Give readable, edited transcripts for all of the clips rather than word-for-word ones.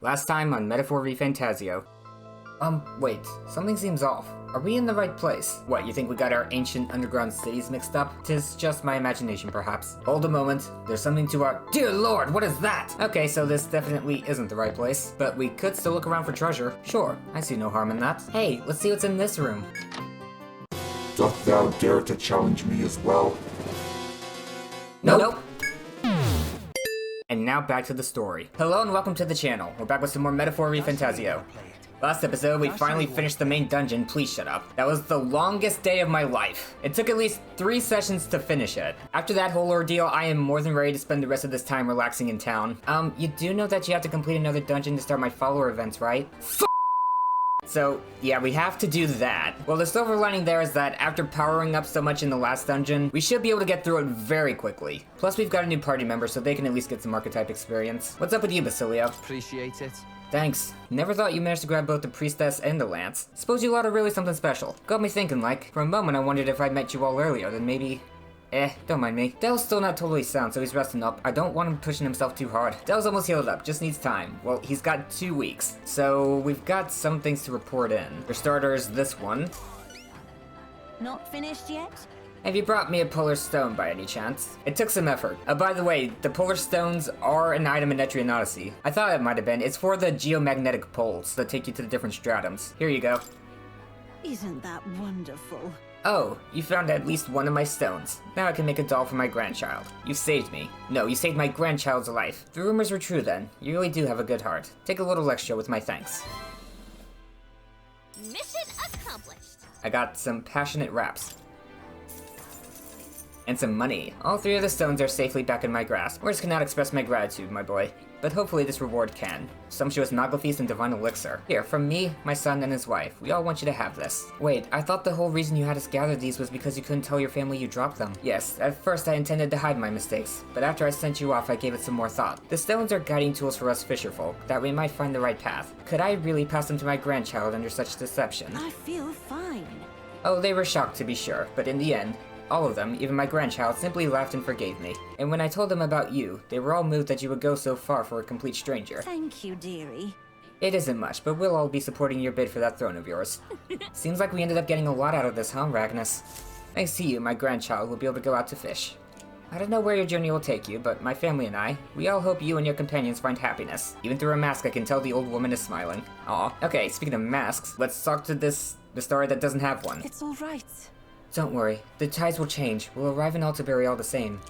Last time on Metaphor ReFantazio. Wait, something seems off. Are we in the right place? What, you think we got our ancient underground cities mixed up? 'Tis just my imagination, perhaps. Hold a moment, there's something to our— Dear Lord, what is that? Okay, so this definitely isn't the right place, but we could still look around for treasure. Sure, I see no harm in that. Hey, let's see what's in this room. Doth thou dare to challenge me as well? Nope. And now back to the story. Hello and welcome to the channel. We're back with some more Metaphor ReFantazio. Last episode, we finally finished the main dungeon. Please shut up. That was the longest day of my life. It took at least 3 sessions to finish it. After that whole ordeal, I am more than ready to spend the rest of this time relaxing in town. You do know that you have to complete another dungeon to start my follower events, right? So, yeah, we have to do that. Well, the silver lining there is that after powering up so much in the last dungeon, we should be able to get through it very quickly. Plus, we've got a new party member, so they can at least get some archetype experience. What's up with you, Basilio? Appreciate it. Thanks. Never thought you managed to grab both the priestess and the lance. Suppose you lot are really something special. Got me thinking, like, for a moment I wondered if I'd met you all earlier, then maybe... don't mind me. Dell's still not totally sound, so he's resting up. I don't want him pushing himself too hard. Dell's almost healed up, just needs time. Well, he's got 2 weeks. So, we've got some things to report in. For starters, this one. Not finished yet? Have you brought me a polar stone by any chance? It took some effort. By the way, the polar stones are an item in Etrian Odyssey. I thought it might have been. It's for the geomagnetic poles that take you to the different stratums. Here you go. Isn't that wonderful? Oh, you found at least one of my stones. Now I can make a doll for my grandchild. You saved me. No, you saved my grandchild's life. The rumors were true then. You really do have a good heart. Take a little extra with my thanks. Mission accomplished. I got some passionate raps. And some money. All 3 of the stones are safely back in my grasp. Words cannot express my gratitude, my boy. But hopefully this reward can. Sumptuous Naglafeast and Divine Elixir. Here, from me, my son, and his wife. We all want you to have this. Wait, I thought the whole reason you had us gather these was because you couldn't tell your family you dropped them. Yes, at first I intended to hide my mistakes, but after I sent you off I gave it some more thought. The stones are guiding tools for us fisherfolk, that we might find the right path. Could I really pass them to my grandchild under such deception? I feel fine. Oh, they were shocked to be sure, but in the end, all of them, even my grandchild, simply laughed and forgave me. And when I told them about you, they were all moved that you would go so far for a complete stranger. Thank you, dearie. It isn't much, but we'll all be supporting your bid for that throne of yours. Seems like we ended up getting a lot out of this, huh, Ragnus? Thanks to you, my grandchild will be able to go out to fish. I don't know where your journey will take you, but my family and I, we all hope you and your companions find happiness. Even through a mask, I can tell the old woman is smiling. Aw. Okay, speaking of masks, let's talk to the story that doesn't have one. It's all right. Don't worry, the tides will change. We'll arrive in Altabury all the same.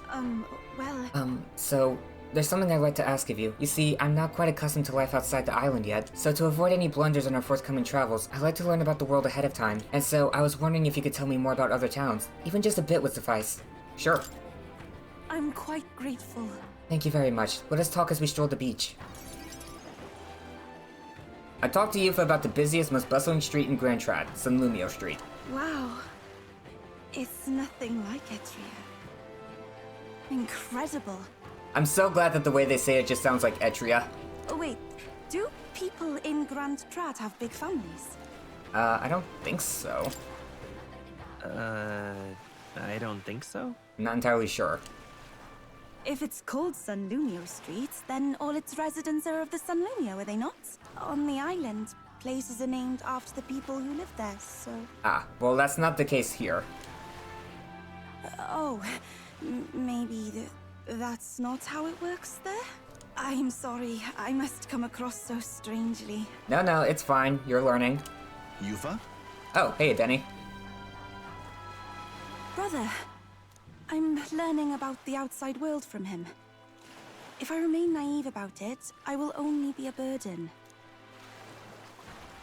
So, there's something I'd like to ask of you. You see, I'm not quite accustomed to life outside the island yet, so to avoid any blunders on our forthcoming travels, I'd like to learn about the world ahead of time. And so, I was wondering if you could tell me more about other towns. Even just a bit would suffice. Sure. I'm quite grateful. Thank you very much. Let us talk as we stroll the beach. I talked to Eupha about the busiest, most bustling street in Grand Trad, Sunlumio Street. Wow. It's nothing like Etria. Incredible. I'm so glad that the way they say it just sounds like Etria. Oh wait, do people in Grand Trad have big families? I don't think so. I don't think so. I'm not entirely sure. If it's called Sunlumio Street, then all its residents are of the Sunlumio, are they not? On the island, places are named after the people who live there, so... Ah, well that's not the case here. Oh, maybe that's not how it works there? I'm sorry, I must come across so strangely. No, it's fine. You're learning. Eupha? Oh, hey, Denny. Brother, I'm learning about the outside world from him. If I remain naive about it, I will only be a burden.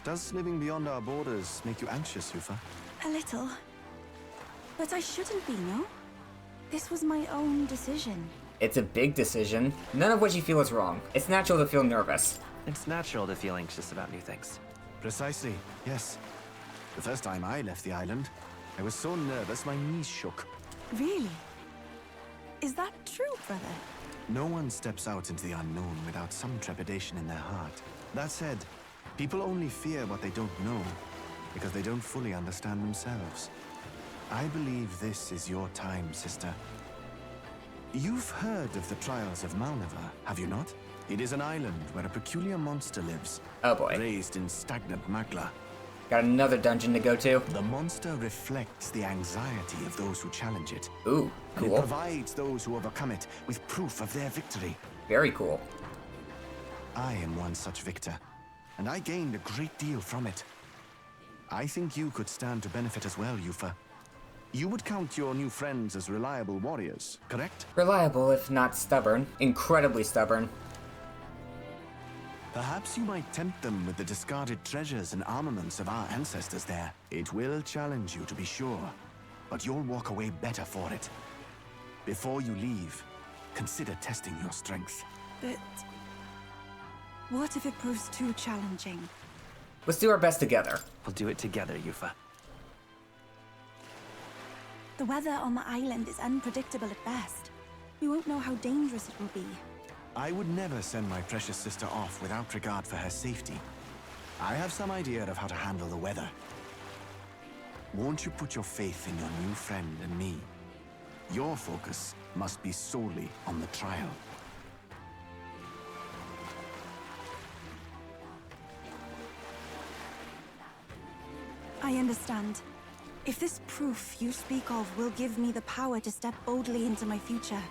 Does living beyond our borders make you anxious, Eupha? A little. But I shouldn't be, no? This was my own decision. It's a big decision. None of what you feel is wrong. It's natural to feel nervous. It's natural to feel anxious about new things. Precisely, yes. The first time I left the island, I was so nervous my knees shook. Really? Is that true, brother? No one steps out into the unknown without some trepidation in their heart. That said, people only fear what they don't know, because they don't fully understand themselves. I believe this is your time, sister. You've heard of the trials of Malnever, have you not? It is an island where a peculiar monster lives. Oh boy. Raised in stagnant magma. Got another dungeon to go to. The monster reflects the anxiety of those who challenge it. Ooh, And it cool. provides those who overcome it with proof of their victory. Very cool. I am one such victor, and I gained a great deal from it. I think you could stand to benefit as well, Eupha. You would count your new friends as reliable warriors, correct? Reliable, if not stubborn. Incredibly stubborn. Perhaps you might tempt them with the discarded treasures and armaments of our ancestors there. It will challenge you, to be sure, but you'll walk away better for it. Before you leave, consider testing your strength. But what if it proves too challenging? Let's do our best together. We'll do it together, Eupha. The weather on the island is unpredictable at best. We won't know how dangerous it will be. I would never send my precious sister off without regard for her safety. I have some idea of how to handle the weather. Won't you put your faith in your new friend and me? Your focus must be solely on the trial. I understand. If this proof you speak of will give me the power to step boldly into my future,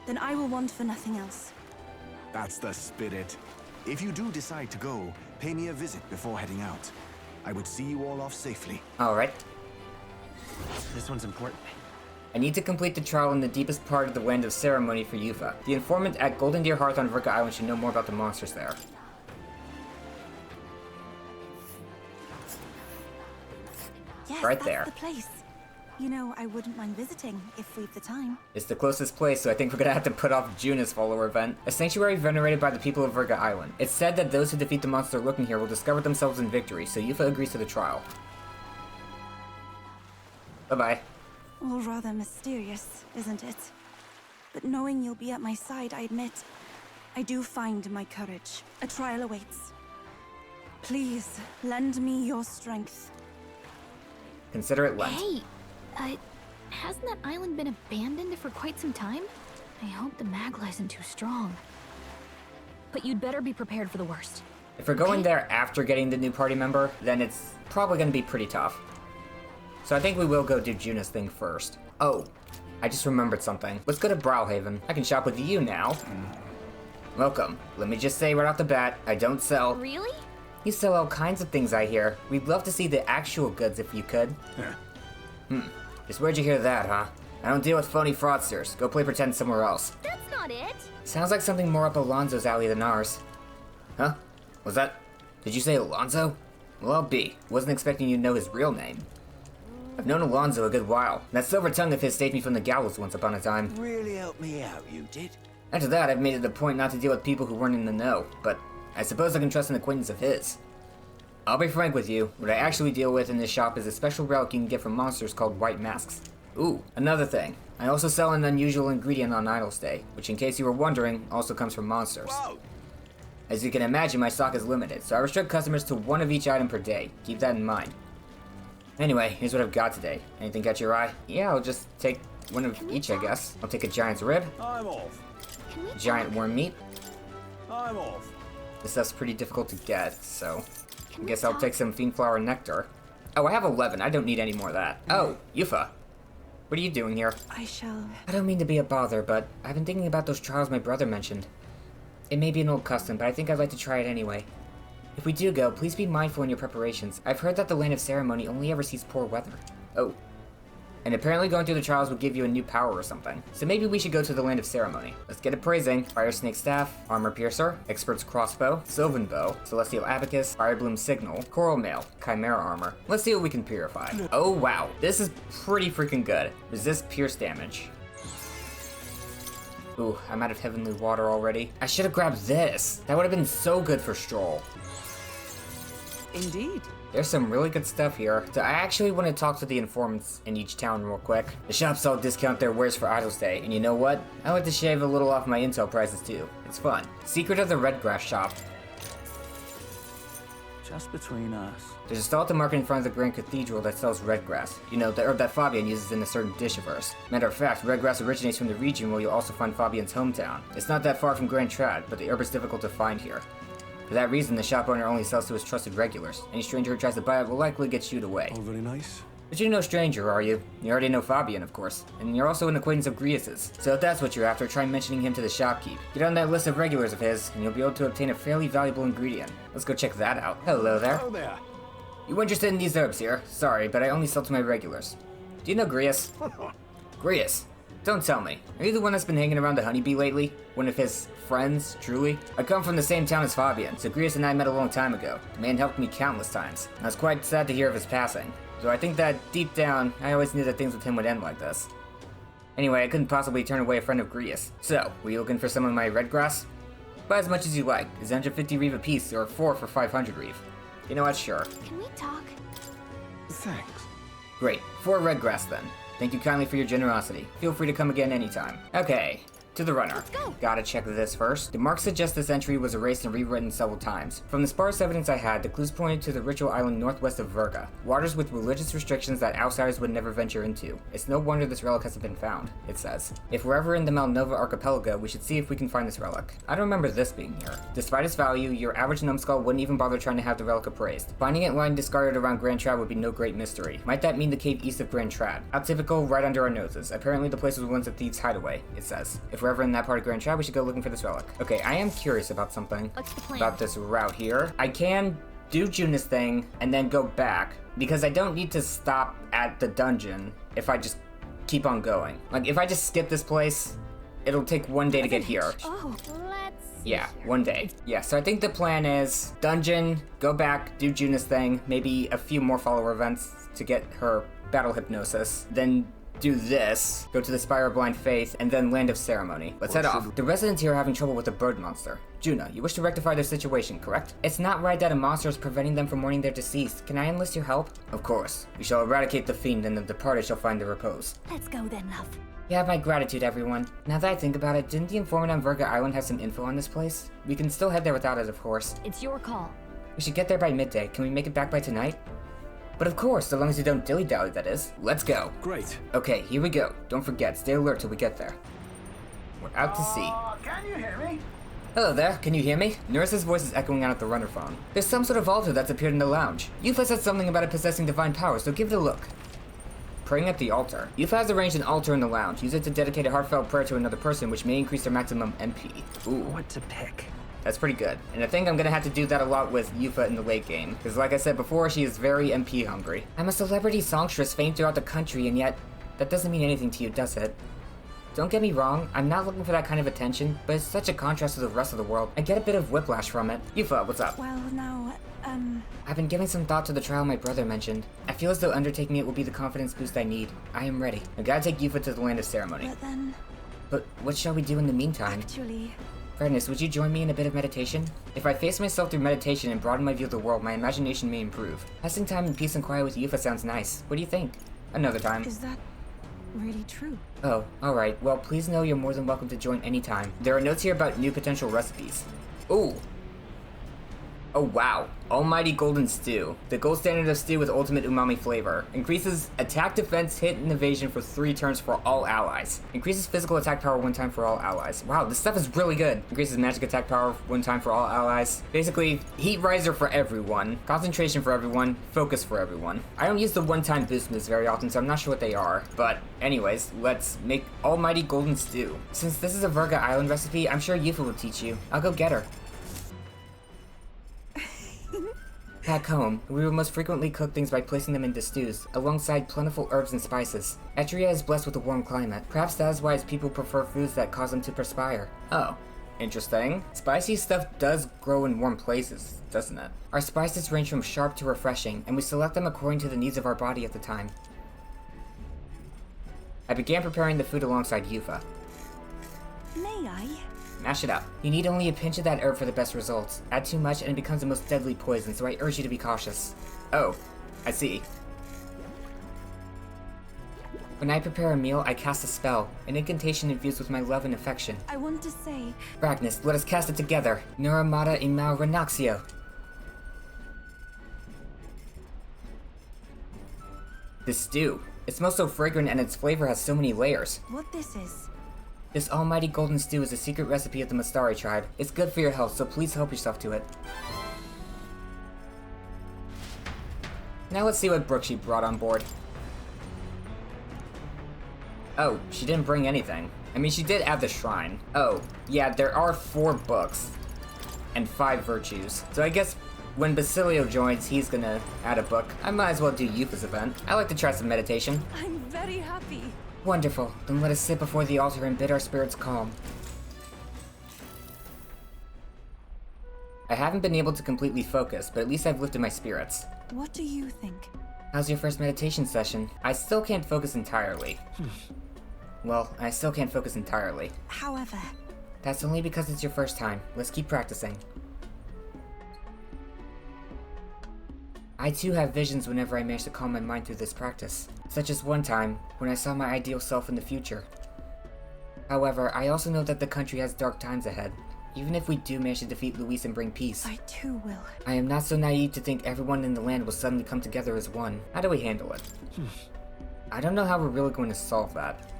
then I will want for nothing else. That's the spirit. If you do decide to go, pay me a visit before heading out. I would see you all off safely. Alright. This one's important. I need to complete the trial in the deepest part of the land of ceremony for Eupha. The informant at Golden Deer Hearth on Virga Island should know more about the monsters there. Yes, Right that's there. the place. You know, I wouldn't mind visiting if we've the time. It's the closest place, so I think we're gonna have to put off Junah's follower event. A sanctuary venerated by the people of Virga Island. It's said that those who defeat the monster lurking here will discover themselves in victory, so Eupha agrees to the trial. Bye-bye. All rather mysterious, isn't it? But knowing you'll be at my side, I admit, I do find my courage. A trial awaits. Please, lend me your strength. Consider it lent. Hey, hasn't that island been abandoned for quite some time? I hope the Magla isn't too strong. But you'd better be prepared for the worst. If we're going there after getting the new party member, then it's probably gonna be pretty tough. So I think we will go do Junah's thing first. Oh, I just remembered something. Let's go to Browhaven. I can shop with you now. Welcome. Let me just say right off the bat, I don't sell... Really? You sell all kinds of things, I hear. We'd love to see the actual goods if you could. Just where'd you hear that, huh? I don't deal with phony fraudsters. Go play pretend somewhere else. That's not it. Sounds like something more up Alonzo's alley than ours. Huh? Was that... Did you say Alonzo? Well, I'll be. Wasn't expecting you to know his real name. I've known Alonzo a good while. That silver tongue of his saved me from the gallows once upon a time. Really helped me out, you did. After that, I've made it a point not to deal with people who weren't in the know, but I suppose I can trust an acquaintance of his. I'll be frank with you, what I actually deal with in this shop is a special relic you can get from monsters called white masks. Ooh, another thing. I also sell an unusual ingredient on Idle Stay, which in case you were wondering, also comes from monsters. Whoa! As you can imagine, my stock is limited, so I restrict customers to one of each item per day. Keep that in mind. Anyway, here's what I've got today. Anything catch your eye? Yeah, I'll just take one of each, I guess. I'll take a giant's rib, I'm off. Can we giant worm meat. I'm off. This stuff's pretty difficult to get, so I we guess I'll talk? take some fiendflower nectar. Oh, I have 11. I don't need any more of that. Oh, Eupha. What are you doing here? I shall... I don't mean to be a bother, but I've been thinking about those trials my brother mentioned. It may be an old custom, but I think I'd like to try it anyway. If we do go, please be mindful in your preparations. I've heard that the Land of Ceremony only ever sees poor weather. Oh. And apparently going through the trials will give you a new power or something. So maybe we should go to the Land of Ceremony. Let's get appraising. Fire Snake Staff, Armor Piercer, Expert's Crossbow, Sylvan Bow, Celestial Abacus, Fire Bloom Signal, Coral Mail, Chimera Armor. Let's see what we can purify. Oh wow, this is pretty freaking good. Resist pierce damage. Ooh, I'm out of Heavenly Water already. I should have grabbed this. That would have been so good for Stroll. Indeed. There's some really good stuff here. So I actually want to talk to the informants in each town real quick. The shops all discount their wares for Idle Stay, and you know what? I like to shave a little off my intel prices too. It's fun. Secret of the Redgrass Shop. just between us. There's a stall at the market in front of the Grand Cathedral that sells red grass. You know, the herb that Fabian uses in a certain dish of hers. Matter of fact, red grass originates from the region where you'll also find Fabian's hometown. It's not that far from Grand Trad, but the herb is difficult to find here. For that reason, the shop owner only sells to his trusted regulars. Any stranger who tries to buy it will likely get shooed away. All very nice. But you're no stranger, are you? You already know Fabian, of course. And you're also an acquaintance of Grius's. So if that's what you're after, try mentioning him to the shopkeep. Get on that list of regulars of his, and you'll be able to obtain a fairly valuable ingredient. Let's go check that out. Hello there. Oh there. You interested in these herbs here? Sorry, but I only sell to my regulars. Do you know Grius? Grius, don't tell me. Are you the one that's been hanging around the honeybee lately? One of his friends, truly? I come from the same town as Fabian, so Grius and I met a long time ago. The man helped me countless times. I was quite sad to hear of his passing. So I think that deep down, I always knew that things with him would end like this. Anyway, I couldn't possibly turn away a friend of Grius. So, were you looking for some of my red grass? Buy as much as you like. It's 150 reeve a piece, or 4 for 500 reeve. You know what? Sure. Can we talk? Thanks. Great. 4 red grass then. Thank you kindly for your generosity. Feel free to come again anytime. Okay. To the runner. Let's go. Gotta check this first. The mark suggests this entry was erased and rewritten several times. From the sparse evidence I had, the clues pointed to the ritual island northwest of Verga, waters with religious restrictions that outsiders would never venture into. It's no wonder this relic hasn't been found, it says. If we're ever in the Malnova archipelago, we should see if we can find this relic. I don't remember this being here. Despite its value, your average numbskull wouldn't even bother trying to have the relic appraised. Finding it lying discarded around Grand Trad would be no great mystery. Might that mean the cave east of Grand Trad? How typical, right under our noses. Apparently the place was once a thieves' hideaway, it says. If we're ever in that part of Grand Trad, we should go looking for this relic. Okay, I am curious about something. What's the plan? About this route here. I can do Junah's thing and then go back, because I don't need to stop at the dungeon if I just keep on going. Like, if I just skip this place, it'll take one day to get here. Oh, let's see Yeah, here. one day. Yeah, so I think the plan is dungeon, go back, do Junah's thing, maybe a few more follower events to get her battle hypnosis, then do this, go to the Spire of Blind Faith, and then Land of Ceremony. Let's head off. The residents here are having trouble with the bird monster. Junah, you wish to rectify their situation, correct? It's not right that a monster is preventing them from mourning their deceased. Can I enlist your help? Of course. We shall eradicate the fiend, and the departed shall find their repose. Let's go then, love. You have my gratitude, everyone. Now that I think about it, didn't the informant on Verga Island have some info on this place? We can still head there without it, of course. It's your call. We should get there by midday. Can we make it back by tonight? But of course, so long as you don't dilly-dally, that is. Let's go. Great. Okay, here we go. Don't forget, stay alert till we get there. We're out to sea. Can you hear me? Hello there, can you hear me? Nurse's voice is echoing out at the runner phone. There's some sort of altar that's appeared in the lounge. Eupha said something about it possessing divine power, so give it a look. Praying at the altar. Eupha has arranged an altar in the lounge. Use it to dedicate a heartfelt prayer to another person, which may increase their maximum MP. Ooh. What to pick? That's pretty good. And I think I'm gonna have to do that a lot with Eupha in the late game. Because like I said before, she is very MP hungry. I'm a celebrity songstress famed throughout the country, and yet, that doesn't mean anything to you, does it? Don't get me wrong, I'm not looking for that kind of attention, but it's such a contrast to the rest of the world. I get a bit of whiplash from it. Eupha, what's up? Well, now, I've been giving some thought to the trial my brother mentioned. I feel as though undertaking it will be the confidence boost I need. I am ready. I gotta take Eupha to the Land of Ceremony. but then, But what shall we do in the meantime? actually, Fairness, would you join me in a bit of meditation? If I face myself through meditation and broaden my view of the world, my imagination may improve. Passing time in peace and quiet with Eupha sounds nice. What do you think? Another time. is that really true? Oh, alright. Well, please know you're more than welcome to join anytime. There are notes here about new potential recipes. Ooh. Oh wow. Almighty Golden Stew. The gold standard of stew with ultimate umami flavor. Increases attack, defense, hit, and evasion for 3 turns for all allies. Increases physical attack power 1 time for all allies. Wow, this stuff is really good. Increases magic attack power 1 time for all allies. Basically, heat riser for everyone, concentration for everyone, focus for everyone. I don't use the one-time boost moves very often, so I'm not sure what they are. But anyways, let's make Almighty Golden Stew. Since this is a Verga Island recipe, I'm sure Eupha will teach you. I'll go get her. Back home, we will most frequently cook things by placing them into stews, alongside plentiful herbs and spices. Etruria is blessed with a warm climate. Perhaps that is why its people prefer foods that cause them to perspire. Oh, interesting. Spicy stuff does grow in warm places, doesn't it? Our spices range from sharp to refreshing, and we select them according to the needs of our body at the time. I began preparing the food alongside Eupha. May I? Mash it up. You need only a pinch of that herb for the best results. Add too much and it becomes the most deadly poison, so I urge you to be cautious. Oh, I see. When I prepare a meal, I cast a spell, an incantation infused with my love and affection. I want to say, Bragnus, let us cast it together. Nuramata imau renaxio. This stew. It smells so fragrant and its flavor has so many layers. What this is? This almighty golden stew is a secret recipe of the Mustari tribe. It's good for your health, so please help yourself to it. Now let's see what Brooke she brought on board. Oh, she didn't bring anything. I mean, she did add the shrine. Oh, yeah, there are 4 books and 5 virtues. So I guess when Basilio joins, he's gonna add a book. I might as well do Eupha's event. I like to try some meditation. I'm very happy. Wonderful. Then let us sit before the altar and bid our spirits calm. I haven't been able to completely focus, but at least I've lifted my spirits. What do you think? How's your first meditation session? I still can't focus entirely. Well, I still can't focus entirely. However, That's only because it's your first time. Let's keep practicing. I too have visions whenever I manage to calm my mind through this practice, such as one time when I saw my ideal self in the future. However, I also know that the country has dark times ahead. Even if we do manage to defeat Luis and bring peace, I too will. I am not so naive to think everyone in the land will suddenly come together as one. How do we handle it? I don't know how we're really going to solve that.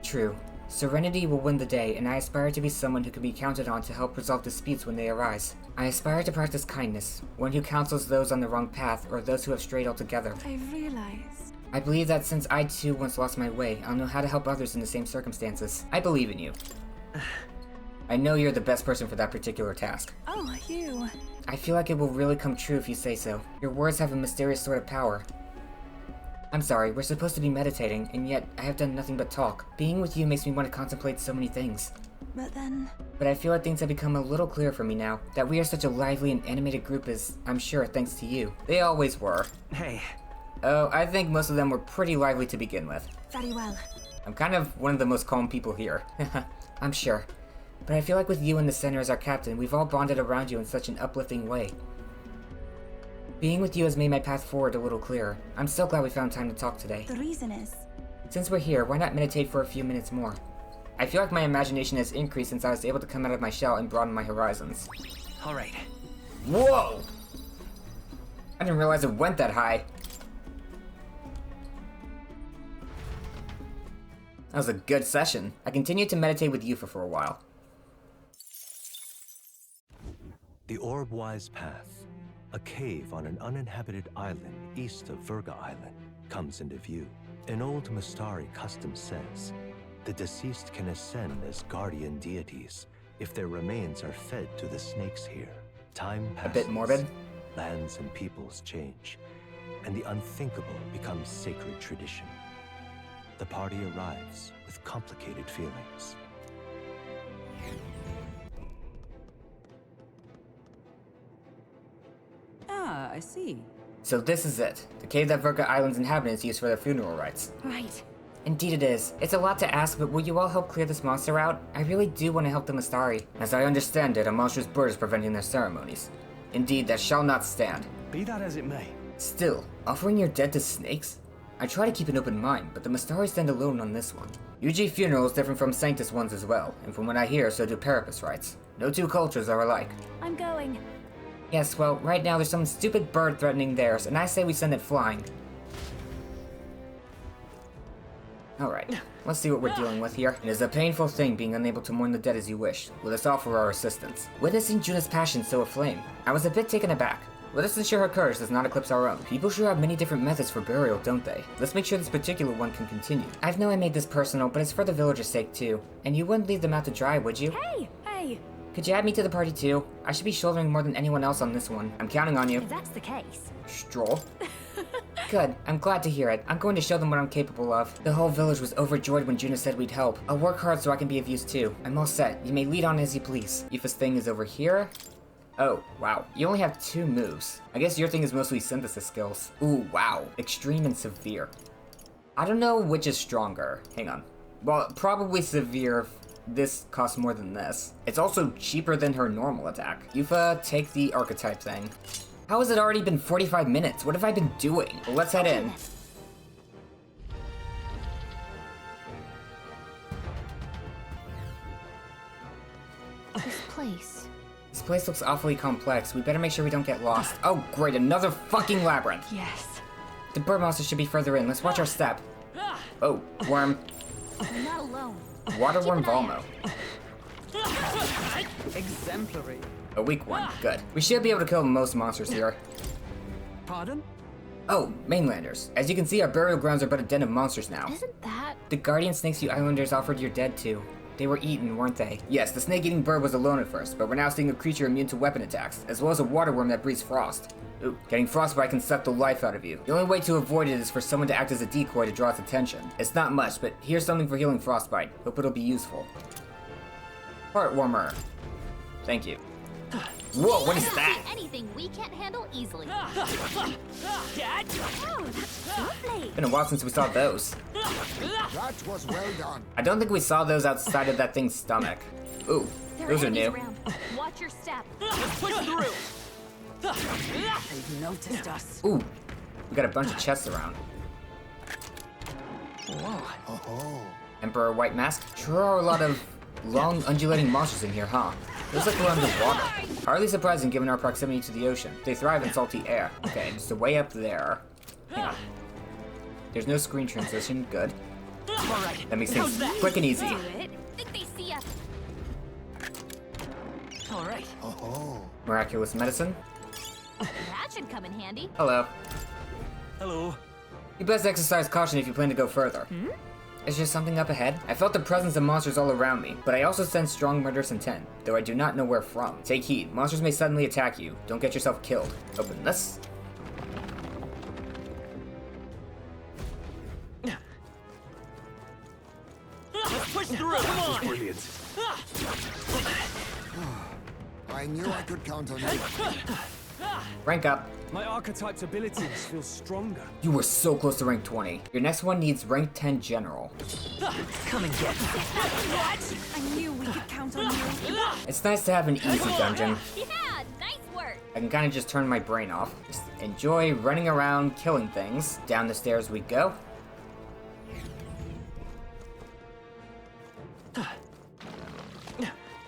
True. Serenity will win the day, and I aspire to be someone who can be counted on to help resolve disputes when they arise. I aspire to practice kindness, one who counsels those on the wrong path or those who have strayed altogether. I realized. I believe that since I too once lost my way, I'll know how to help others in the same circumstances. I believe in you. I know you're the best person for that particular task. Oh, you. I feel like it will really come true if you say so. Your words have a mysterious sort of power. I'm sorry, we're supposed to be meditating, and yet I have done nothing but talk. Being with you makes me want to contemplate so many things. But I feel like things have become a little clearer for me now. That we are such a lively and animated group is, I'm sure, thanks to you. They always were. Hey. Oh, I think most of them were pretty lively to begin with. Very well. I'm kind of one of the most calm people here. I'm sure. But I feel like with you in the center as our captain, we've all bonded around you in such an uplifting way. Being with you has made my path forward a little clearer. I'm so glad we found time to talk today. The reason is... Since we're here, why not meditate for a few minutes more? I feel like my imagination has increased since I was able to come out of my shell and broaden my horizons. All right. Whoa! I didn't realize it went that high. That was a good session. I continued to meditate with Eupha for a while. The Orb-Wise Path, a cave on an uninhabited island east of Virga Island, comes into view. An old Mustari custom says, the deceased can ascend as guardian deities if their remains are fed to the snakes here. Time passes. A bit morbid? Lands and peoples change, and the unthinkable becomes sacred tradition. The party arrives with complicated feelings. Ah, I see. So this is it. The cave that Virga Island's inhabitants use for their funeral rites. Right. Indeed it is. It's a lot to ask, but will you all help clear this monster out? I really do want to help the Mustari. As I understand it, a monstrous bird is preventing their ceremonies. Indeed, that shall not stand. Be that as it may. Still, offering your dead to snakes? I try to keep an open mind, but the Mustari stand alone on this one. UG funerals differ from Sanctus ones as well, and from what I hear, so do Parapus rites. No two cultures are alike. I'm going. Yes, well, right now there's some stupid bird threatening theirs, and I say we send it flying. Alright, let's see what we're dealing with here. It is a painful thing being unable to mourn the dead as you wish. Let us offer our assistance. Witnessing Junah's passion so aflame, I was a bit taken aback. Let us ensure her courage does not eclipse our own. People sure have many different methods for burial, don't they? Let's make sure this particular one can continue. I know I made this personal, but it's for the villagers' sake too. And you wouldn't leave them out to dry, would you? Hey! Hey! Could you add me to the party too? I should be shouldering more than anyone else on this one. I'm counting on you. If that's the case. Stroll. Good. I'm glad to hear it. I'm going to show them what I'm capable of. The whole village was overjoyed when Junah said we'd help. I'll work hard so I can be of use too. I'm all set. You may lead on as you please. Eupha's thing is over here. Oh, wow. You only have 2 moves. I guess your thing is mostly synthesis skills. Ooh, wow. Extreme and severe. I don't know which is stronger. Hang on. Well, probably severe. This costs more than this. It's also cheaper than her normal attack. Eupha, take the archetype thing. How has it already been 45 minutes? What have I been doing? Well, let's head in. This place. This place looks awfully complex. We better make sure we don't get lost. Oh, great, another fucking labyrinth. Yes. The bird monster should be further in. Let's watch our step. Oh, worm. You're not alone. Water worm Volmo. Exemplary. A weak one. Good. We should be able to kill most monsters here. Pardon? Oh, mainlanders. As you can see, our burial grounds are but a den of monsters now. Isn't that? The guardian snakes you islanders offered your dead to. They were eaten, weren't they? Yes, the snake-eating bird was alone at first, but we're now seeing a creature immune to weapon attacks, as well as a water worm that breathes frost. Ooh, getting frostbite can suck the life out of you. The only way to avoid it is for someone to act as a decoy to draw its attention. It's not much, but here's something for healing frostbite. Hope it'll be useful. Heart warmer. Thank you. Whoa, what is that? Anything we can't handle easily. Dad? Oh, that's lovely. Been a while since we saw those. That was well done. I don't think we saw those outside of that thing's stomach. Ooh, There those are enemies new. around. Watch your step. Push through. They've noticed us. Ooh, we got a bunch of chests around. Oh, Emperor White Mask? Sure are a lot of long, undulating monsters in here, huh? Feels like we're underwater. Hardly surprising given our proximity to the ocean. They thrive in salty air. Okay, just way up there. Hang on. There's no screen transition. Good. Alright. That makes things quick and easy. Do it. Think they see us. Alright. oh. Miraculous medicine. That should come in handy. Hello. Hello. You best exercise caution if you plan to go further. Is there something up ahead? I felt the presence of monsters all around me, but I also sense strong murderous intent, though I do not know where from. Take heed, monsters may suddenly attack you. Don't get yourself killed. Open this. Let's push through. Come on. Brilliant. I knew I could count on you. Rank up. My archetype's abilities feel stronger. You were so close to rank 20. Your next one needs rank 10 general. Come and get me. I knew we could count on you. It's nice to have an easy dungeon. Yeah, nice work. I can kind of just turn my brain off. Just enjoy running around, killing things. Down the stairs we go.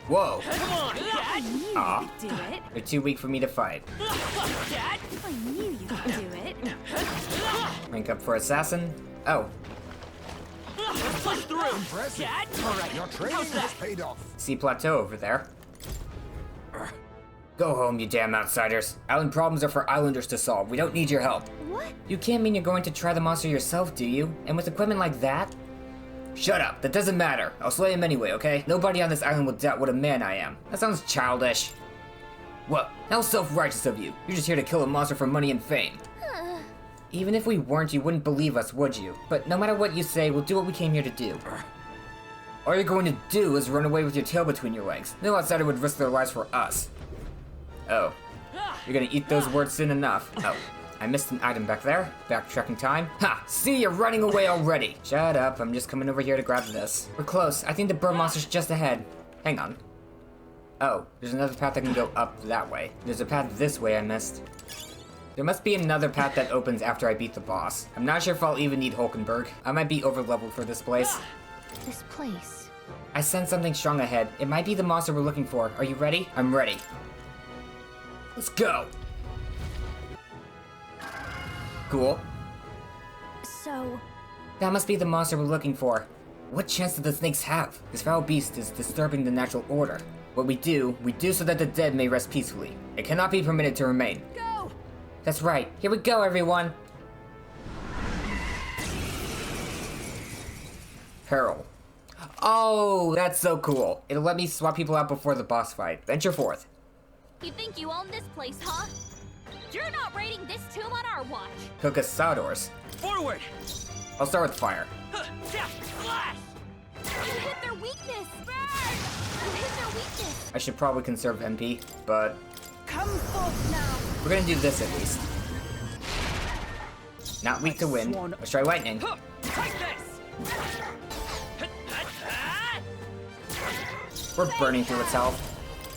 Whoa! Come on, Dad. Aw, Do it. they're too weak for me to fight. Dad. I knew you could do it. Rank up for assassin. Oh, Let's push through. Impressive. Dad. Alright, your training How's that? has paid off. see plateau over there. Go home, you damn outsiders. Island problems are for islanders to solve. We don't need your help. What? You can't mean you're going to try the monster yourself, do you? And with equipment like that? Shut up, that doesn't matter. I'll slay him anyway, okay? Nobody on this island will doubt what a man I am. That sounds childish. What? How self-righteous of you. You're just here to kill a monster for money and fame. Even if we weren't, you wouldn't believe us, would you? But no matter what you say, we'll do what we came here to do. All you're going to do is run away with your tail between your legs. No outsider would risk their lives for us. Oh. You're gonna eat those words soon enough. Oh. I missed an item back there. Backtracking time. Ha! See, you're running away already! Shut up, I'm just coming over here to grab this. We're close. I think the bird monster's just ahead. Hang on. Oh, there's another path that can go up that way. There's a path this way I missed. There must be another path that opens after I beat the boss. I'm not sure if I'll even need Hulkenberg. I might be over-leveled for this place. This place. I sense something strong ahead. It might be the monster we're looking for. Are you ready? I'm ready. Let's go! Cool. So, That must be the monster we're looking for. What chance do the snakes have? This foul beast is disturbing the natural order. What we do so that the dead may rest peacefully. It cannot be permitted to remain. go! That's right. Here we go, everyone. Peril. Oh, that's so cool. It'll let me swap people out before the boss fight. Venture forth. You think you own this place, huh? You're not raiding this tomb on our watch. Cocasadors. Forward. I'll start with fire. Flash. You hit their weakness. Burn! You hit their weakness. I should probably conserve MP, but Come forth now. we're gonna do this at least. Not weak to wind. Let's try lightning. Take this. We're burning through its health.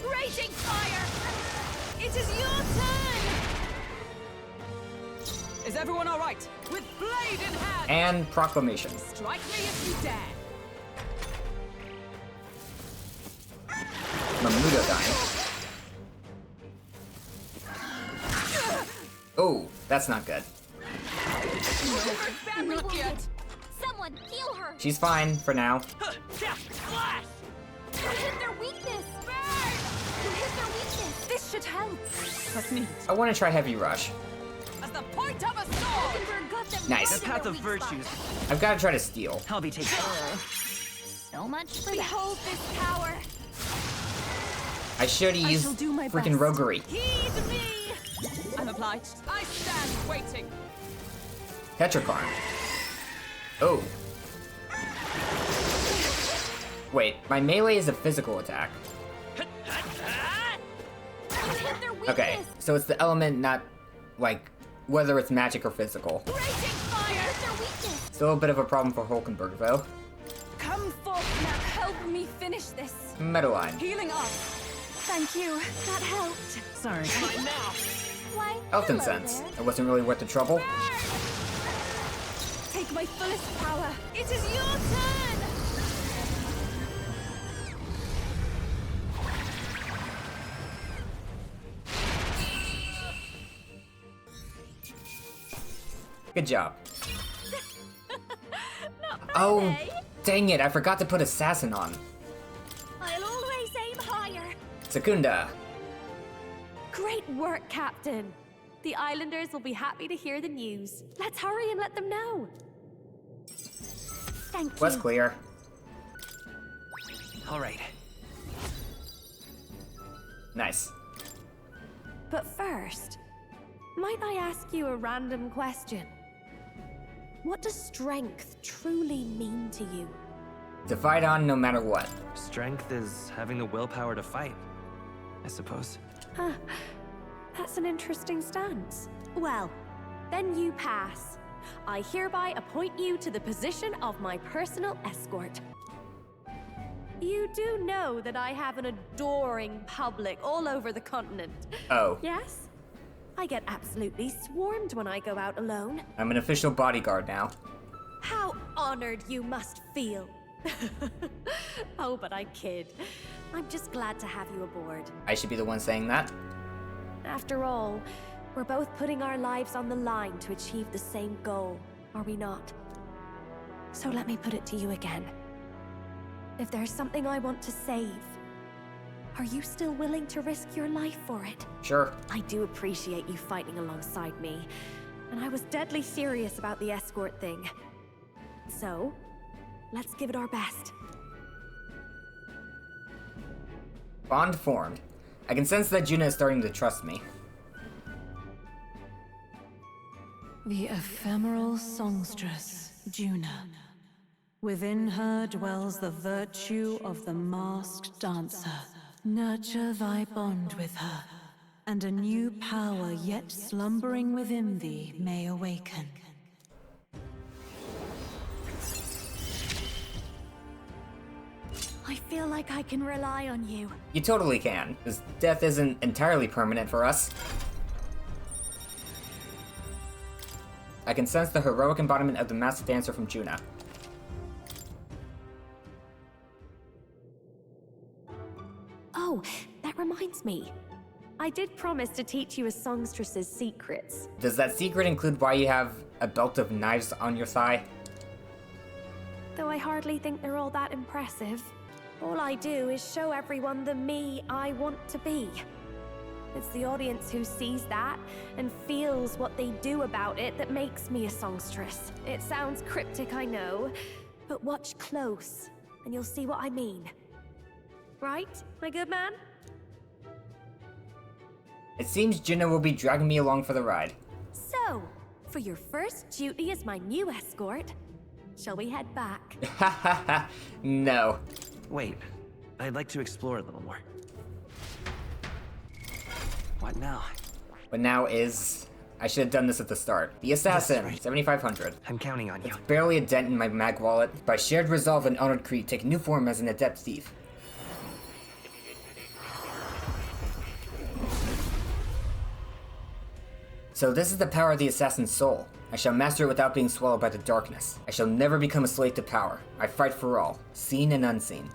Raging fire! It is your turn! Is everyone all right? With blade in hand. And proclamation. Strike me if you dare. Mamudo dying. Oh, that's not good. Badly wounded. Someone heal her. She's fine for now. Slash! You hit their weakness. You hit their weakness. This should help. That's neat. I want to try Heavy Rush. As the point of a sword! Hockenberg got them Nice. right The in path their of weak virtues. spot. I've got to try to steal. I'll be taking. So much for that. Behold this power. I should use shall do my freaking best. roguery. Heed me! I'm obliged. I stand waiting. Petricorn. Oh. Wait, my melee is a physical attack. You hit their weakness. Okay, so it's the element, not like whether it's magic or physical. Raging fire. You hit their weakness. Still a bit of a problem for Hulkenberg though. Come forth now. Help me finish this. Meadowline. Healing up. Thank you. That helped. Sorry. Mine now. Why? Elfin hello Sense. there. It wasn't really worth the trouble. Take my fullest power. It is your turn. Good job. Oh, dang it, I forgot to put Assassin on. I'll always aim higher. Secunda. Great work, Captain. The Islanders will be happy to hear the news. Let's hurry and let them know. Thank Was you. clear. All right. Nice. But first, might I ask you a random question? What does strength truly mean to you? To fight on no matter what. Strength is having the willpower to fight, I suppose. Huh. That's an interesting stance. Well, then you pass. I hereby appoint you to the position of my personal escort. You do know that I have an adoring public all over the continent. Oh, Yes? I get absolutely swarmed when I go out alone. I'm an official bodyguard now. How honored you must feel. Oh, but I kid. I'm just glad to have you aboard. I should be the one saying that. After all, we're both putting our lives on the line to achieve the same goal, are we not? So let me put it to you again. If there's something I want to save, are you still willing to risk your life for it? Sure. I do appreciate you fighting alongside me, and I was deadly serious about the escort thing. So, let's give it our best. Bond formed. I can sense that Junah is starting to trust me. The ephemeral songstress, Junah. Within her dwells the virtue of the masked dancer. Nurture thy bond with her, and a new power yet slumbering within thee may awaken. I feel like I can rely on you. You totally can, because death isn't entirely permanent for us. I can sense the heroic embodiment of the masked dancer from Junah. Oh, that reminds me. I did promise to teach you a songstress's secrets. Does that secret include why you have a belt of knives on your thigh? Though I hardly think they're all that impressive. All I do is show everyone the me I want to be. It's the audience who sees that and feels what they do about it that makes me a songstress. It sounds cryptic, I know, but watch close and you'll see what I mean. Right, my good man? It seems Junah will be dragging me along for the ride. So, for your first duty as my new escort, shall we head back? No. Wait, I'd like to explore a little more. What now? What now is... I should have done this at the start. The Assassin, right. 7,500. I'm counting on you. Barely a dent in my mag wallet. By shared resolve and honored creed, take new form as an adept thief. So this is the power of the assassin's soul. I shall master it without being swallowed by the darkness. I shall never become a slave to power. I fight for all, seen and unseen.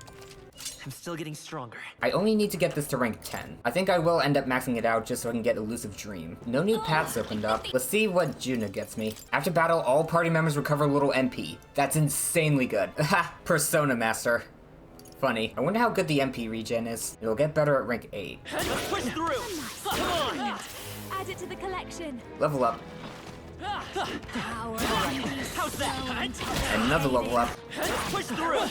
I'm still getting stronger. I only need to get this to rank 10. I think I will end up maxing it out just so I can get Elusive Dream. No new paths opened up. Let's see what Junah gets me. After battle, all party members recover a little MP. That's insanely good. Ha! Persona Master. Funny. I wonder how good the MP regen is. It'll get better at rank 8. Let's push through! Come on! Add it to the collection. Level up. Power. How's that? Another level up. Let's push through!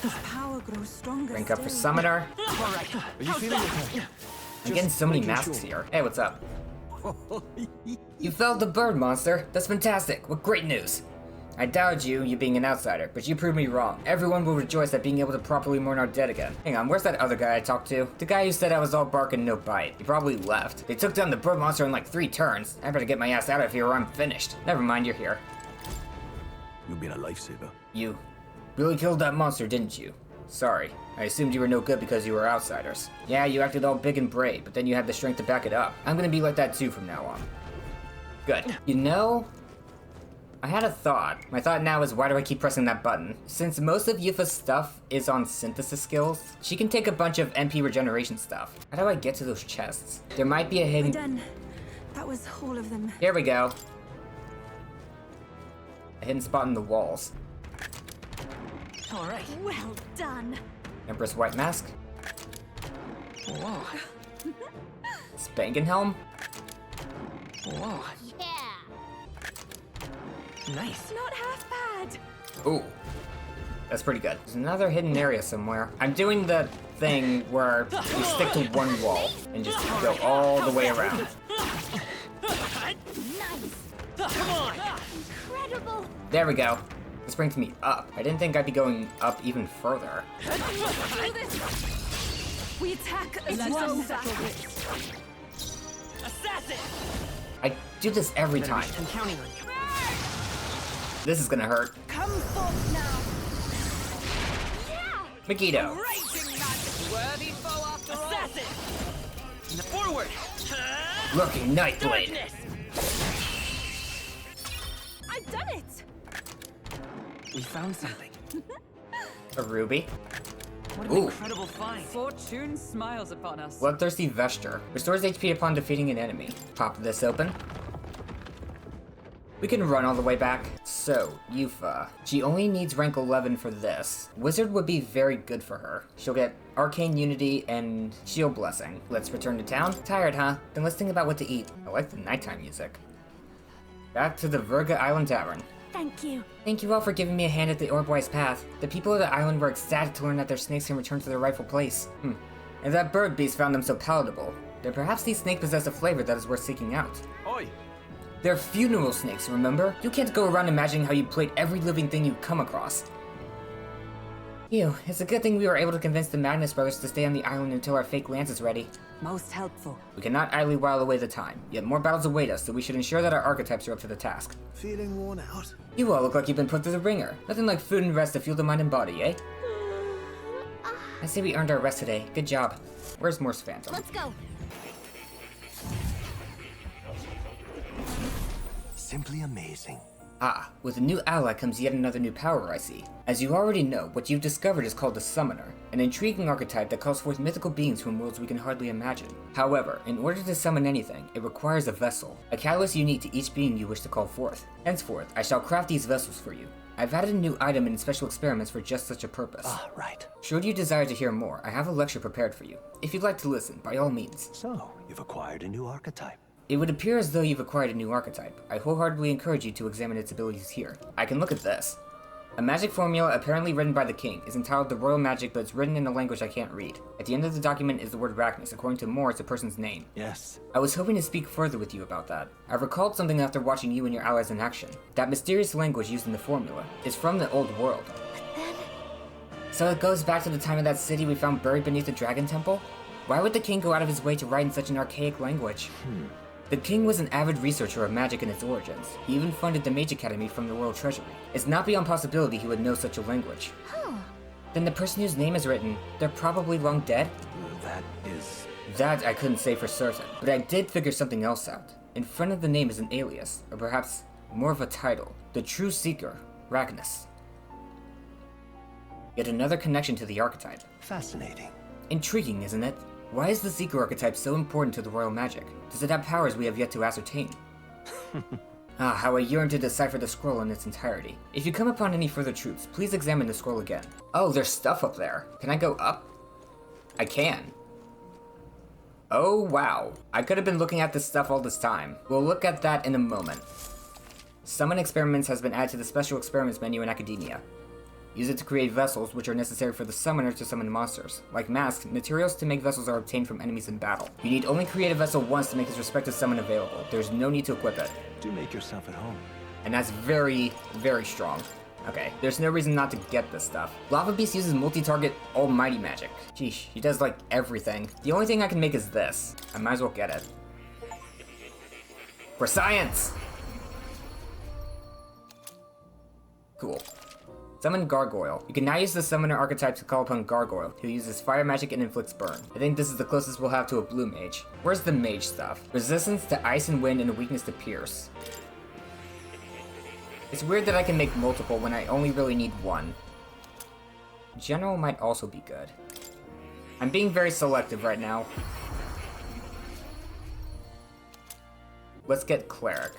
His power grows stronger. Rank up for still. Summoner. Alright, Are you feeling okay? I'm getting so many masks here. Hey, what's up? You felled the bird monster. That's fantastic. What great news. I doubted you being an outsider, but you proved me wrong. Everyone will rejoice at being able to properly mourn our dead again. Hang on, where's that other guy I talked to? The guy who said I was all bark and no bite. He probably left. They took down the bird monster in like 3 turns. I better get my ass out of here or I'm finished. Never mind, you're here. You've been a lifesaver. You really killed that monster, didn't you? Sorry. I assumed you were no good because you were outsiders. Yeah, you acted all big and brave, but then you had the strength to back it up. I'm gonna be like that too from now on. Good. You know, I had a thought. My thought now is, why do I keep pressing that button? Since most of Eupha's stuff is on synthesis skills, she can take a bunch of MP regeneration stuff. How do I get to those chests? There might be a hidden... Done. That was all of them. Here we go. A hidden spot in the walls. Alright. Well done. Empress White Mask. Whoa. Spangenhelm. Whoa. Yeah. Nice. Not half bad. Ooh. That's pretty good. There's another hidden area somewhere. I'm doing the thing where you stick to one wall and just go all the way around. Nice. Come on! Incredible. There we go. This brings me up. I didn't think I'd be going up even further. We attack as Let's one. settle this. Assassin! I do this every time. I'm counting on you. This is gonna hurt. Come forth now. Yeah. Megiddo. Raging magic. Worthy foe after all. Assassin! Forward! Lurking Nightblade. Darkness! I've done it. We found something. A ruby. What an Ooh. incredible find. Fortune smiles upon us. Bloodthirsty Vesture. Restores HP upon defeating an enemy. Pop this open. We can run all the way back. So, Eupha. She only needs rank 11 for this. Wizard would be very good for her. She'll get Arcane Unity and Shield Blessing. Let's return to town. Tired, huh? Then let's think about what to eat. I like the nighttime music. Back to the Virga Island Tavern. Thank you. Thank you all for giving me a hand at the Orbwise Path. The people of the island were ecstatic to learn that their snakes can return to their rightful place. And that bird beast found them so palatable. Then perhaps these snakes possess a flavor that is worth seeking out. Oi! They're funeral snakes, remember? You can't go around imagining how you plate every living thing you come across. Phew, it's a good thing we were able to convince the Magnus brothers to stay on the island until our fake lance is ready. Most helpful. We cannot idly while away the time, yet more battles await us, so we should ensure that our archetypes are up to the task. Feeling worn out? You all look like you've been put through the ringer. Nothing like food and rest to fuel the mind and body, eh? I say we earned our rest today. Good job. Where's Morse Phantom? Let's go. Simply amazing. Ah, with a new ally comes yet another new power, I see. As you already know, what you've discovered is called the Summoner, an intriguing archetype that calls forth mythical beings from worlds we can hardly imagine. However, in order to summon anything, it requires a vessel, a catalyst unique to each being you wish to call forth. Henceforth, I shall craft these vessels for you. I've added a new item in special experiments for just such a purpose. Ah, right. Should you desire to hear more, I have a lecture prepared for you. If you'd like to listen, by all means. So, you've acquired a new archetype. It would appear as though you've acquired a new archetype. I wholeheartedly encourage you to examine its abilities here. I can look at this. A magic formula apparently written by the king is entitled The Royal Magic, but it's written in a language I can't read. At the end of the document is the word Ragnas. According to Moore, it's a person's name. Yes. I was hoping to speak further with you about that. I recalled something after watching you and your allies in action. That mysterious language used in the formula is from the old world. So it goes back to the time of that city we found buried beneath the Dragon Temple? Why would the king go out of his way to write in such an archaic language? The king was an avid researcher of magic and its origins. He even funded the Mage Academy from the Royal Treasury. It's not beyond possibility he would know such a language. Then the person whose name is written, they're probably long dead? That is... That I couldn't say for certain, but I did figure something else out. In front of the name is an alias, or perhaps more of a title. The True Seeker, Ragnas. Yet another connection to the archetype. Fascinating. Intriguing, isn't it? Why is the Seeker archetype so important to the royal magic? Does it have powers we have yet to ascertain? How I yearn to decipher the scroll in its entirety. If you come upon any further truths, please examine the scroll again. Oh, there's stuff up there. Can I go up? I can. Oh, wow. I could have been looking at this stuff all this time. We'll look at that in a moment. Summon experiments has been added to the special experiments menu in Academia. Use it to create vessels, which are necessary for the summoner to summon monsters. Like masks, materials to make vessels are obtained from enemies in battle. You need only create a vessel once to make its respective summon available. There's no need to equip it. Do make yourself at home. And that's very, very strong. Okay, there's no reason not to get this stuff. Lava Beast uses multi-target almighty magic. Sheesh, he does like everything. The only thing I can make is this. I might as well get it. For science! Cool. Summon Gargoyle. You can now use the Summoner archetype to call upon Gargoyle, who uses fire magic and inflicts burn. I think this is the closest we'll have to a blue mage. Where's the mage stuff? Resistance to ice and wind and a weakness to pierce. It's weird that I can make multiple when I only really need one. General might also be good. I'm being very selective right now. Let's get Cleric.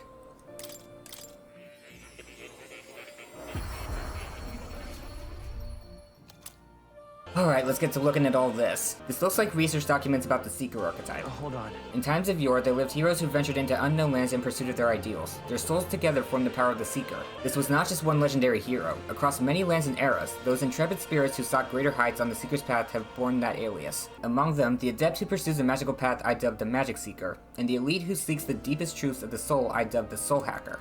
Alright, let's get to looking at all this. This looks like research documents about the Seeker archetype. Hold on. In times of yore, there lived heroes who ventured into unknown lands in pursuit of their ideals. Their souls together formed the power of the Seeker. This was not just one legendary hero. Across many lands and eras, those intrepid spirits who sought greater heights on the Seeker's path have borne that alias. Among them, the adept who pursues a magical path I dubbed the Magic Seeker, and the elite who seeks the deepest truths of the soul I dubbed the Soul Hacker.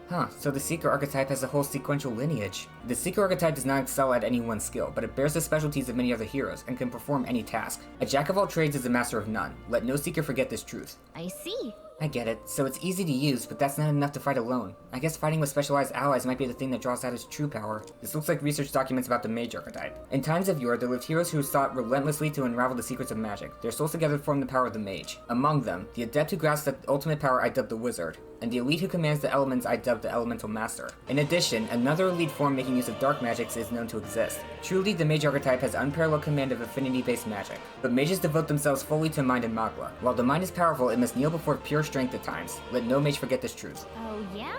Huh, so the Seeker archetype has a whole sequential lineage. The Seeker archetype does not excel at any one skill, but it bears the specialties of many other heroes and can perform any task. A jack of all trades is a master of none. Let no Seeker forget this truth. I see. I get it, so it's easy to use, but that's not enough to fight alone. I guess fighting with specialized allies might be the thing that draws out its true power. This looks like research documents about the mage archetype. In times of yore, there lived heroes who sought relentlessly to unravel the secrets of magic. Their souls together form the power of the mage. Among them, the adept who grasps the ultimate power I dubbed the wizard, and the elite who commands the elements I dubbed the elemental master. In addition, another elite form making use of dark magics is known to exist. Truly, the mage archetype has unparalleled command of affinity-based magic, but mages devote themselves fully to mind and magla. While the mind is powerful, it must kneel before pure strength at times. Let no mage forget this truth. Oh, yeah?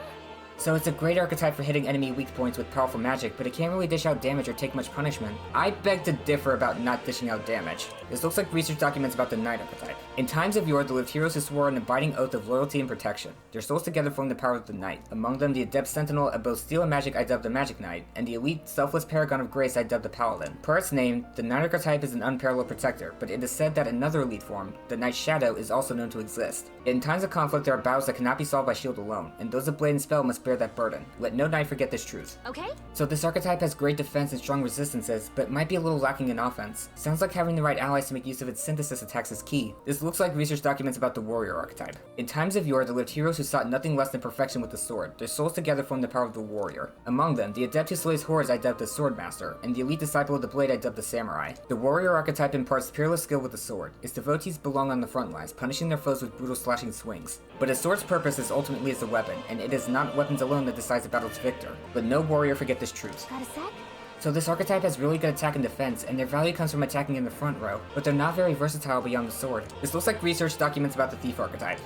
So it's a great archetype for hitting enemy weak points with powerful magic, but it can't really dish out damage or take much punishment. I beg to differ about not dishing out damage. This looks like research documents about the Knight archetype. In times of yore, there lived heroes who swore an abiding oath of loyalty and protection. Their souls together formed the power of the Knight. Among them, the adept sentinel of both steel and magic I dubbed the Magic Knight, and the elite selfless paragon of grace I dubbed the Paladin. Per its name, the Knight archetype is an unparalleled protector, but it is said that another elite form, the Knight's Shadow, is also known to exist. In times of conflict, there are battles that cannot be solved by shield alone, and those of blade and spell must bear that burden. Let no knight forget this truth. Okay. So this archetype has great defense and strong resistances, but might be a little lacking in offense. Sounds like having the right allies to make use of its synthesis attacks is key. This looks like research documents about the warrior archetype. In times of yore, there lived heroes who sought nothing less than perfection with the sword. Their souls together form the power of the warrior. Among them, the adept who slays hordes I dubbed the swordmaster, and the elite disciple of the blade I dubbed the samurai. The warrior archetype imparts peerless skill with the sword. Its devotees belong on the front lines, punishing their foes with brutal slashing swings. But a sword's purpose is ultimately as a weapon, and it is not weapons alone that decides the battle's victor. Let no warrior forget this truth. Got a sec? So this archetype has really good attack and defense, and their value comes from attacking in the front row, but they're not very versatile beyond the sword. This looks like research documents about the thief archetype.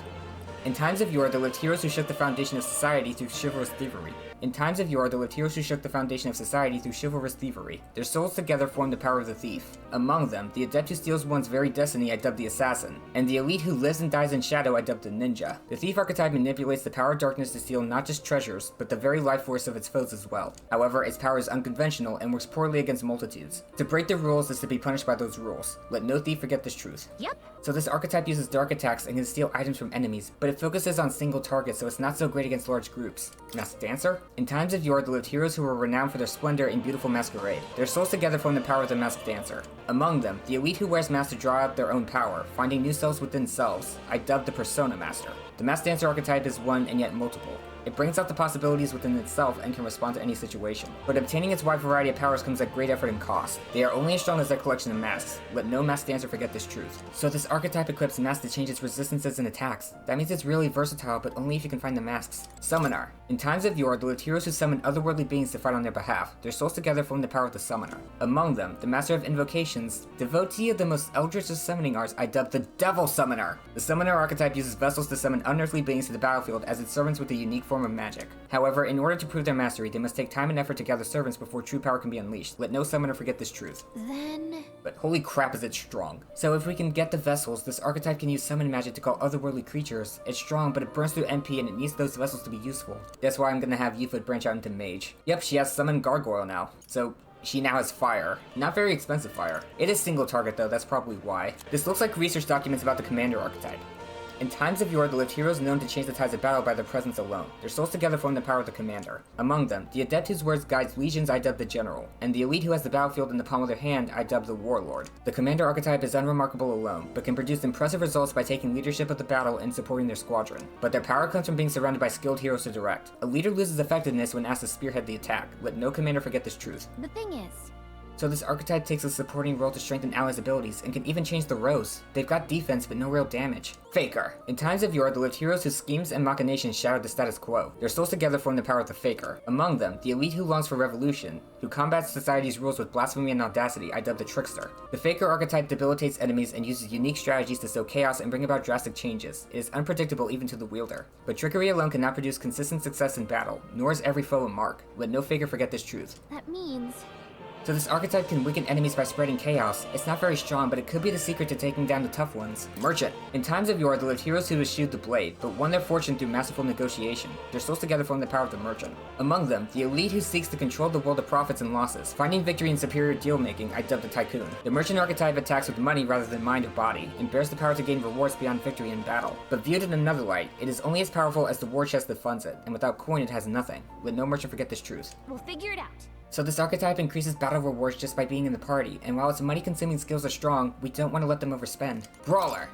In times of yore, there lived heroes who shook the foundation of society through chivalrous thievery. In times of yore, there lived heroes who shook the foundation of society through chivalrous thievery. Their souls together form the power of the thief. Among them, the adept who steals one's very destiny I dubbed the assassin, and the elite who lives and dies in shadow I dubbed the ninja. The thief archetype manipulates the power of darkness to steal not just treasures, but the very life force of its foes as well. However, its power is unconventional and works poorly against multitudes. To break the rules is to be punished by those rules. Let no thief forget this truth. Yep. So this archetype uses dark attacks and can steal items from enemies, but it focuses on single targets, so it's not so great against large groups. Masked Dancer? In times of yore, there lived heroes who were renowned for their splendor and beautiful masquerade. Their souls together form the power of the Masked Dancer. Among them, the elite who wears masks to draw out their own power, finding new selves within selves, I dubbed the Persona Master. The Masked Dancer archetype is one and yet multiple. It brings out the possibilities within itself and can respond to any situation. But obtaining its wide variety of powers comes at great effort and cost. They are only as strong as their collection of masks. Let no masked dancer forget this truth. So this archetype equips masks to change its resistances and attacks. That means it's really versatile, but only if you can find the masks. Summoner. In times of yore, there lived heroes who summoned otherworldly beings to fight on their behalf. Their souls together form the power of the summoner. Among them, the master of invocations, devotee of the most eldritch of summoning arts, I dubbed the Devil Summoner. The summoner archetype uses vessels to summon unearthly beings to the battlefield as its servants with a unique form of magic. However, in order to prove their mastery, they must take time and effort to gather servants before true power can be unleashed. Let no summoner forget this truth. Then... But holy crap is it strong. So if we can get the vessels, this archetype can use summon magic to call otherworldly creatures. It's strong, but it burns through MP and it needs those vessels to be useful. That's why I'm gonna have Eupha branch out into mage. Yep, she has summoned gargoyle now. So she now has fire. Not very expensive fire. It is single target though, that's probably why. This looks like research documents about the commander archetype. In times of yore, there lived heroes known to change the tides of battle by their presence alone. Their souls together form the power of the commander. Among them, the adept whose words guides legions I dub the general, and the elite who has the battlefield in the palm of their hand I dub the warlord. The commander archetype is unremarkable alone, but can produce impressive results by taking leadership of the battle and supporting their squadron. But their power comes from being surrounded by skilled heroes to direct. A leader loses effectiveness when asked to spearhead the attack. Let no commander forget this truth. The thing is... So this archetype takes a supporting role to strengthen allies' abilities, and can even change the rows. They've got defense, but no real damage. Faker. In times of yore, there lived heroes whose schemes and machinations shattered the status quo. Their souls together form the power of the Faker. Among them, the elite who longs for revolution, who combats society's rules with blasphemy and audacity, I dub the Trickster. The Faker archetype debilitates enemies and uses unique strategies to sow chaos and bring about drastic changes. It is unpredictable even to the wielder. But trickery alone cannot produce consistent success in battle, nor is every foe a mark. Let no Faker forget this truth. That means... So this archetype can weaken enemies by spreading chaos. It's not very strong, but it could be the secret to taking down the tough ones. Merchant. In times of yore, there lived heroes who eschewed the blade, but won their fortune through masterful negotiation. Their souls together form the power of the merchant. Among them, the elite who seeks to control the world of profits and losses. Finding victory in superior deal-making, I dub the tycoon. The merchant archetype attacks with money rather than mind or body, and bears the power to gain rewards beyond victory in battle. But viewed in another light, it is only as powerful as the war chest that funds it, and without coin it has nothing. Let no merchant forget this truth. We'll figure it out. So this archetype increases battle rewards just by being in the party, and while its money-consuming skills are strong, we don't want to let them overspend. Brawler!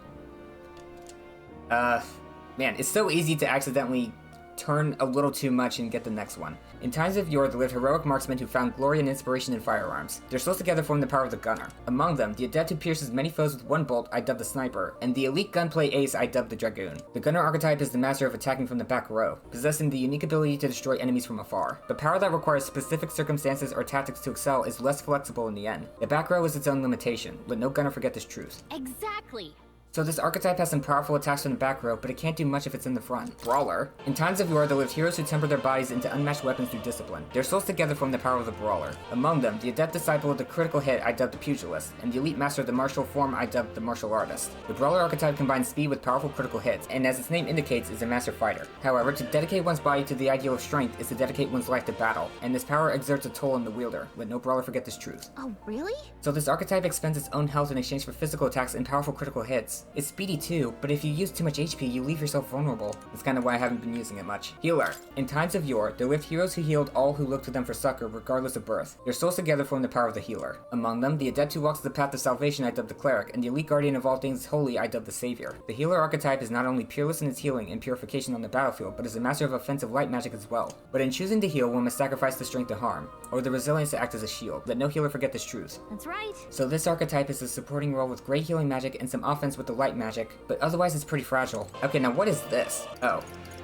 Man, it's so easy to accidentally turn a little too much and get the next one. In times of yore, there lived heroic marksmen who found glory and inspiration in firearms. Their souls together form the power of the gunner. Among them, the adept who pierces many foes with one bolt, I dub the sniper, and the elite gunplay ace, I dub the dragoon. The gunner archetype is the master of attacking from the back row, possessing the unique ability to destroy enemies from afar. The power that requires specific circumstances or tactics to excel is less flexible in the end. The back row is its own limitation. Let no gunner forget this truth. Exactly. So this archetype has some powerful attacks from the back row, but it can't do much if it's in the front. Brawler. In times of yore, there lived heroes who temper their bodies into unmatched weapons through discipline. Their souls together form the power of the Brawler. Among them, the adept disciple of the critical hit, I dubbed the Pugilist, and the elite master of the martial form, I dubbed the Martial Artist. The Brawler archetype combines speed with powerful critical hits, and as its name indicates, is a master fighter. However, to dedicate one's body to the ideal of strength is to dedicate one's life to battle, and this power exerts a toll on the wielder. Let no Brawler forget this truth. Oh, really? So this archetype expends its own health in exchange for physical attacks and powerful critical hits. It's speedy too, but if you use too much HP, you leave yourself vulnerable. That's kind of why I haven't been using it much. Healer. In times of yore, there lived heroes who healed all who looked to them for succor, regardless of birth. Their souls together form the power of the healer. Among them, the adept who walks the path of salvation, I dub the cleric, and the elite guardian of all things holy, I dub the savior. The healer archetype is not only peerless in its healing and purification on the battlefield, but is a master of offensive light magic as well. But in choosing to heal, one must sacrifice the strength to harm, or the resilience to act as a shield. Let no healer forget this truth. That's right. So this archetype is a supporting role with great healing magic and some offense with the light magic, but otherwise it's pretty fragile. Okay, now what is this? Oh.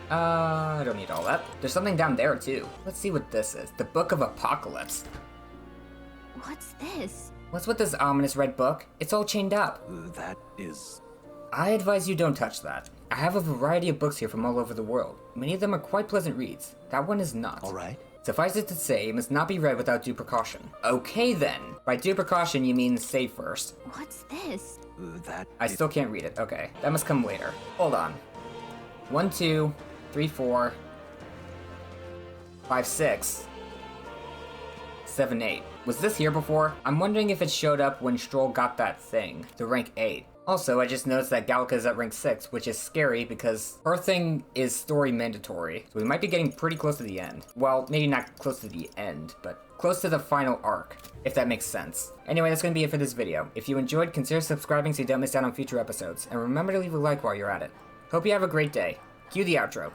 I don't need all that. There's something down there too. Let's see what this is. The Book of Apocalypse. What's this? What's with this ominous red book? It's all chained up. That is... I advise you don't touch that. I have a variety of books here from all over the world. Many of them are quite pleasant reads. That one is not. Alright. Suffice it to say, it must not be read without due precaution. Okay then. By due precaution, you mean save first. What's this? I still can't read it. Okay, that must come later. Hold on. 1, 2, 3, 4, 5, 6, 7, 8. Was this here before? I'm wondering if it showed up when Stroll got that thing, the rank 8. Also, I just noticed that Gallica is at rank 6, which is scary because her thing is story mandatory. So we might be getting pretty close to the end. Well, maybe not close to the end, but close to the final arc, if that makes sense. Anyway, that's going to be it for this video. If you enjoyed, consider subscribing so you don't miss out on future episodes, and remember to leave a like while you're at it. Hope you have a great day. Cue the outro.